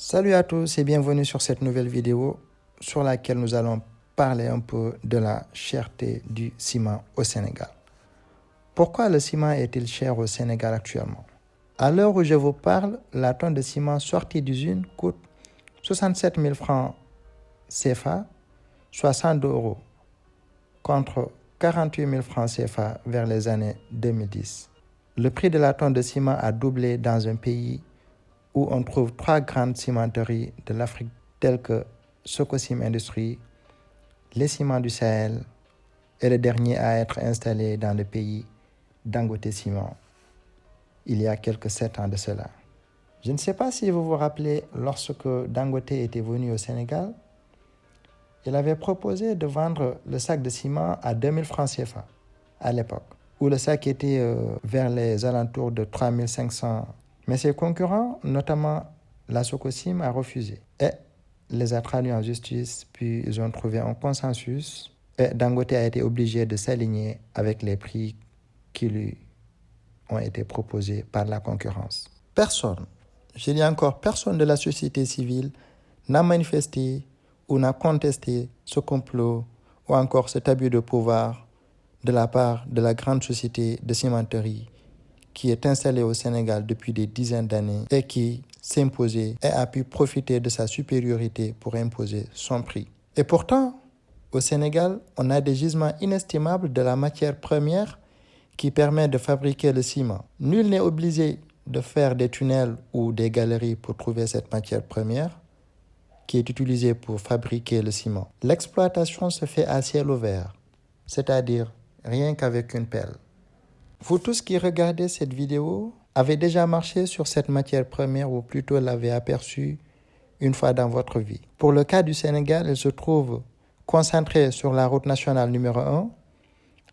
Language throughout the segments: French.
Salut à tous et bienvenue sur cette nouvelle vidéo sur laquelle nous allons parler un peu de la cherté du ciment au Sénégal. Pourquoi le ciment est-il cher au Sénégal actuellement? À l'heure où je vous parle, la tonne de ciment sortie d'usine coûte 67 000 francs CFA, soit 102 €, contre 48 000 francs CFA vers les années 2010. Le prix de la tonne de ciment a doublé dans un pays où on trouve 3 grandes cimenteries de l'Afrique telles que Sococim Industries, les Ciments du Sahel et le dernier à être installé dans le pays, Dangote Ciment, il y a quelques 7 ans de cela. Je ne sais pas si vous vous rappelez, lorsque Dangote était venu au Sénégal, il avait proposé de vendre le sac de ciment à 2000 francs CFA à l'époque, où le sac était vers les alentours de 3500. Mais ses concurrents, notamment la Sococim, a refusé. Et les a traduits en justice, puis ils ont trouvé un consensus. Et Dangote a été obligé de s'aligner avec les prix qui lui ont été proposés par la concurrence. Personne, je dis encore personne de la société civile n'a manifesté ou n'a contesté ce complot ou encore cet abus de pouvoir de la part de la grande société de cimenterie qui est installée au Sénégal depuis des dizaines d'années et qui s'imposait et a pu profiter de sa supériorité pour imposer son prix. Et pourtant, au Sénégal, on a des gisements inestimables de la matière première qui permet de fabriquer le ciment. Nul n'est obligé de faire des tunnels ou des galeries pour trouver cette matière première qui est utilisée pour fabriquer le ciment. L'exploitation se fait à ciel ouvert, c'est-à-dire rien qu'avec une pelle. Vous tous qui regardez cette vidéo avez déjà marché sur cette matière première ou plutôt l'avez aperçue une fois dans votre vie. Pour le cas du Sénégal, elle se trouve concentrée sur la route nationale numéro 1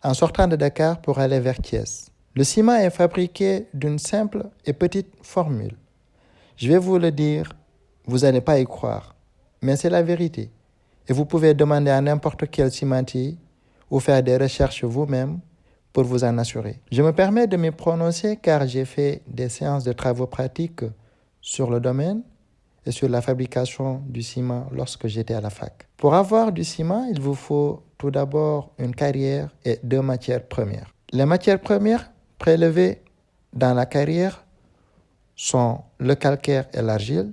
en sortant de Dakar pour aller vers Thiès. Le ciment est fabriqué d'une simple et petite formule. Je vais vous le dire, vous n'allez pas y croire, mais c'est la vérité. Et vous pouvez demander à n'importe quel cimentier ou faire des recherches vous-même pour vous en assurer. Je me permets de me prononcer car j'ai fait des séances de travaux pratiques sur le domaine et sur la fabrication du ciment lorsque j'étais à la fac. Pour avoir du ciment, il vous faut tout d'abord une carrière et 2 matières premières. Les matières premières prélevées dans la carrière sont le calcaire et l'argile.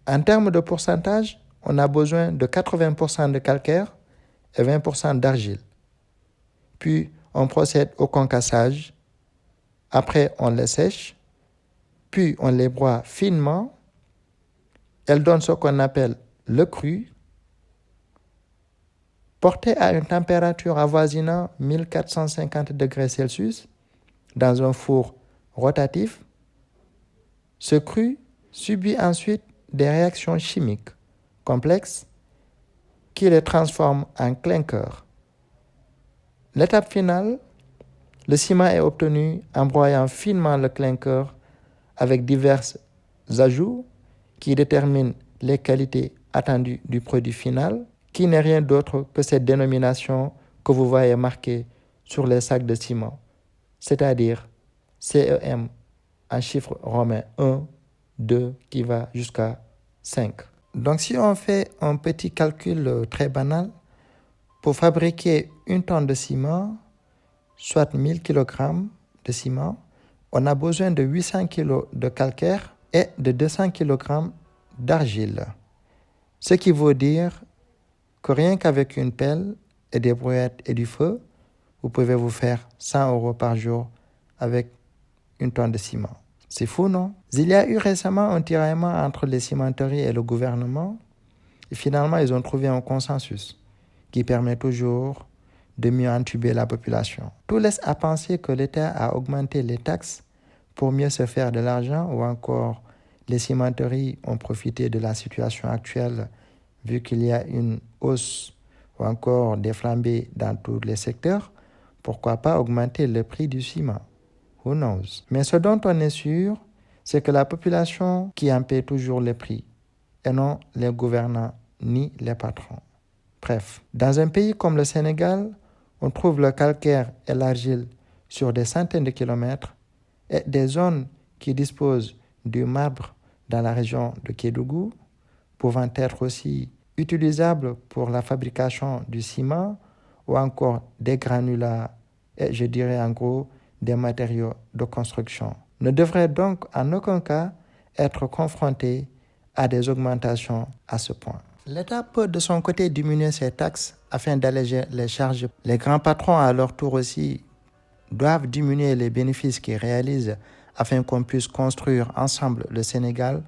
En termes de pourcentage, on a besoin de 80% de calcaire et 20% d'argile. Puis, on procède au concassage. Après, on les sèche. Puis, on les broie finement. Elles donnent ce qu'on appelle le cru. Porté à une température avoisinant 1450 degrés Celsius dans un four rotatif, ce cru subit ensuite des réactions chimiques complexes qui les transforment en clinker. L'étape finale, le ciment est obtenu en broyant finement le clinker avec divers ajouts qui déterminent les qualités attendues du produit final, qui n'est rien d'autre que cette dénomination que vous voyez marquée sur les sacs de ciment, c'est-à-dire CEM en chiffre romain 1, 2 qui va jusqu'à 5. Donc si on fait un petit calcul très banal, pour fabriquer une tonne de ciment, soit 1000 kg de ciment, on a besoin de 800 kg de calcaire et de 200 kg d'argile. Ce qui veut dire que rien qu'avec une pelle et des brouettes et du feu, vous pouvez vous faire 100 € par jour avec une tonne de ciment. C'est fou, non? Il y a eu récemment un tiraillement entre les cimenteries et le gouvernement. Et finalement, ils ont trouvé un consensus qui permet toujours de mieux entuber la population. Tout laisse à penser que l'État a augmenté les taxes pour mieux se faire de l'argent ou encore les cimenteries ont profité de la situation actuelle vu qu'il y a une hausse ou encore des flambées dans tous les secteurs. Pourquoi pas augmenter le prix du ciment? Who knows? Mais ce dont on est sûr, c'est que la population qui en paie toujours les prix et non les gouvernants ni les patrons. Bref, dans un pays comme le Sénégal, on trouve le calcaire et l'argile sur des centaines de kilomètres et des zones qui disposent du marbre dans la région de Kédougou, pouvant être aussi utilisables pour la fabrication du ciment ou encore des granulats et je dirais en gros des matériaux de construction, ne devraient donc en aucun cas être confrontés à des augmentations à ce point. L'État peut de son côté diminuer ses taxes afin d'alléger les charges. Les grands patrons à leur tour aussi doivent diminuer les bénéfices qu'ils réalisent afin qu'on puisse construire ensemble le Sénégal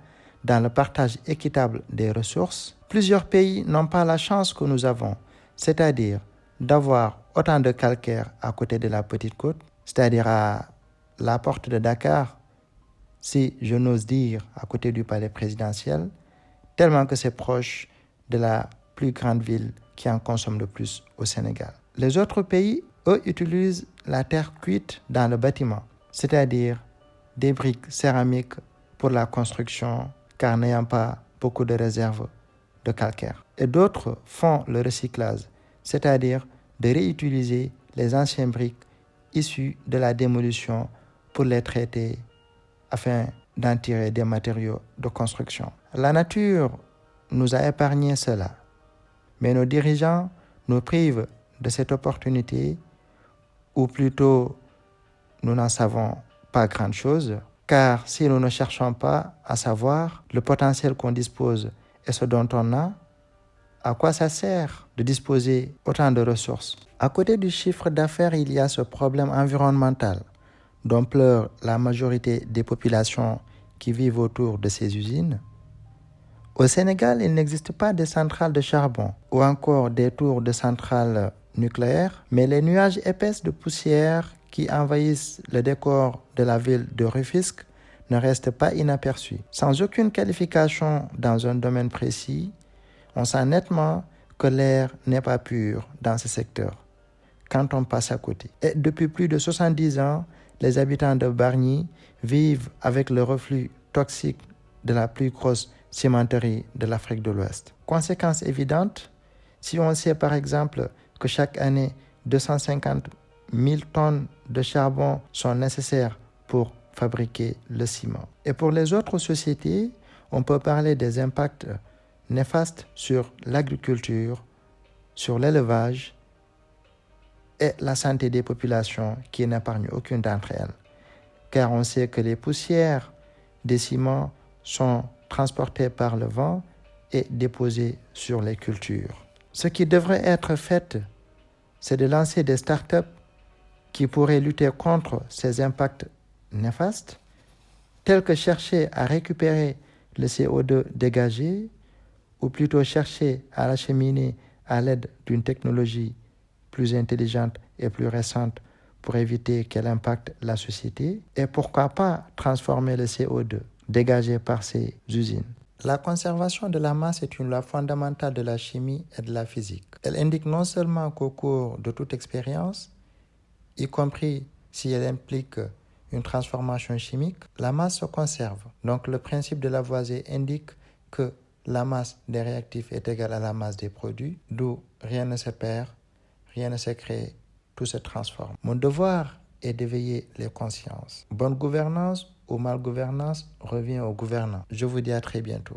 dans le partage équitable des ressources. Plusieurs pays n'ont pas la chance que nous avons, c'est-à-dire d'avoir autant de calcaire à côté de la Petite Côte, c'est-à-dire à la porte de Dakar, si je n'ose dire, à côté du palais présidentiel, tellement que c'est proche de la plus grande ville qui en consomme le plus au Sénégal. Les autres pays, eux, utilisent la terre cuite dans le bâtiment, c'est-à-dire des briques céramiques pour la construction, car n'ayant pas beaucoup de réserves de calcaire. Et d'autres font le recyclage, c'est-à-dire de réutiliser les anciennes briques issues de la démolition pour les traiter afin d'en tirer des matériaux de construction. La nature nous a épargné cela, mais nos dirigeants nous privent de cette opportunité, ou plutôt nous n'en savons pas grand-chose, car si nous ne cherchons pas à savoir le potentiel qu'on dispose et ce dont on a, à quoi ça sert de disposer autant de ressources? À côté du chiffre d'affaires, il y a ce problème environnemental dont pleure la majorité des populations qui vivent autour de ces usines. Au Sénégal, il n'existe pas de centrales de charbon ou encore des tours de centrales nucléaires, mais les nuages épais de poussière qui envahissent le décor de la ville de Rufisque ne restent pas inaperçus. Sans aucune qualification dans un domaine précis, on sent nettement que l'air n'est pas pur dans ce secteur quand on passe à côté. Et depuis plus de 70 ans, les habitants de Bargny vivent avec le reflux toxique de la plus grosse cimenterie de l'Afrique de l'Ouest. Conséquence évidente, si on sait par exemple que chaque année 250 000 tonnes de charbon sont nécessaires pour fabriquer le ciment. Et pour les autres sociétés, on peut parler des impacts néfastes sur l'agriculture, sur l'élevage et la santé des populations qui n'épargnent aucune d'entre elles. Car on sait que les poussières des ciments sont transportées par le vent et déposées sur les cultures. Ce qui devrait être fait, c'est de lancer des startups qui pourraient lutter contre ces impacts néfastes, tels que chercher à récupérer le CO2 dégagé, ou plutôt chercher à l'acheminer à l'aide d'une technologie plus intelligente et plus récente pour éviter qu'elle impacte la société, et pourquoi pas transformer le CO2 dégagé par ces usines. La conservation de la masse est une loi fondamentale de la chimie et de la physique. Elle indique non seulement qu'au cours de toute expérience, y compris si elle implique une transformation chimique, la masse se conserve. Donc le principe de Lavoisier indique que la masse des réactifs est égale à la masse des produits, d'où rien ne se perd, rien ne se crée, tout se transforme. Mon devoir est d'éveiller les consciences. Bonne gouvernance ou malgouvernance revient aux gouvernants. Je vous dis à très bientôt.